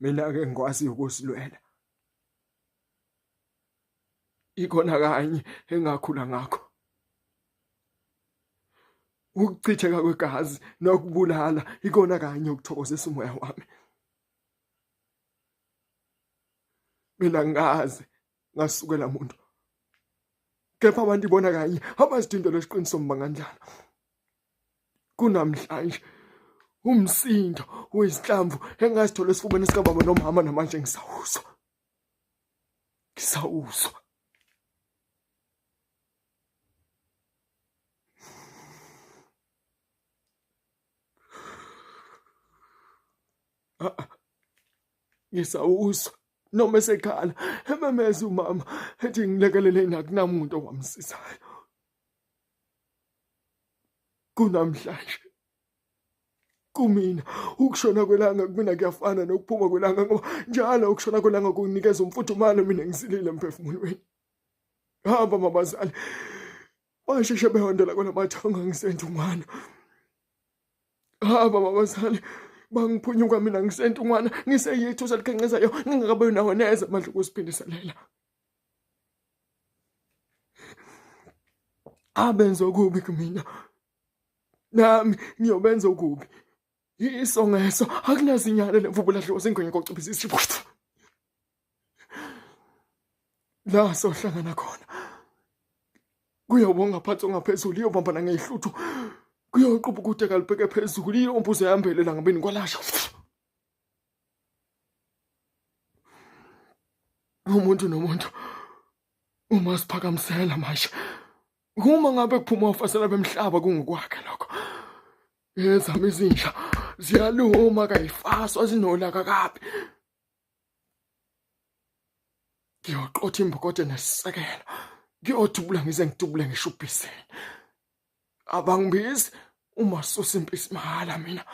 mina-ke ngikwazi ukusilwela. Ikhona kanye engakhula ngakho. Ukuchitheka kwegazi nokubulala ikona kanye ukuthokozisa umoya wami. Mina ngazi ngasukela muntu. Kepha abantu ibona kanye abazidindele isiqiniso mbangandlana. Kunamhlanje umsindo wezinhlamvu engazithola esifubeni sikababa nomama namanje ngisawuzwa. Ngisawuzwa. Ngisawuzwa noma esekhala ememeza umama ethi ngilekelele nakunamuntu owamsizayo. Kunamhlanje kumina ukushona kwelanga kumina kuyafana nokuphuma kwelanga ngoba njalo ukushona kwelanga kunginikeza umfudumalo mina ngisilile emphefumulweni. Hamba mabazali basheshe behondela kwelamathonga ngisentungwana. Hamba mabazali bangiphunyuka mina ngisentungwana ngiseyithusa likhencezayo ngingakabe nawo neze amandla okusiphindiselela. Abenza okubi kumina nami ngiyobenza okubi. Isongeso akunazinyane lemvubu lahliwa zingwenye kocibisa isibuthu. La sohlangana khona kuyobonga phansi ongaphezulu iyobambana ngehluthu kuyoquba ukude kalibheke phezulu iyombuzo yambelela ngabeni kwalasha. Umuntu nomuntu uma siphakamisela manje uma ngabe kuphuma ufasela bemhlaba kungokwakhe lokho. Ezami izinja ziyaluma kayifaswa zinolaka kabi. Ngiyoqotha imbokode nesisekelo ngiyodubula ngize ngidubule ngishubhiseni. Abangibizi uma susa impisi mahala mina.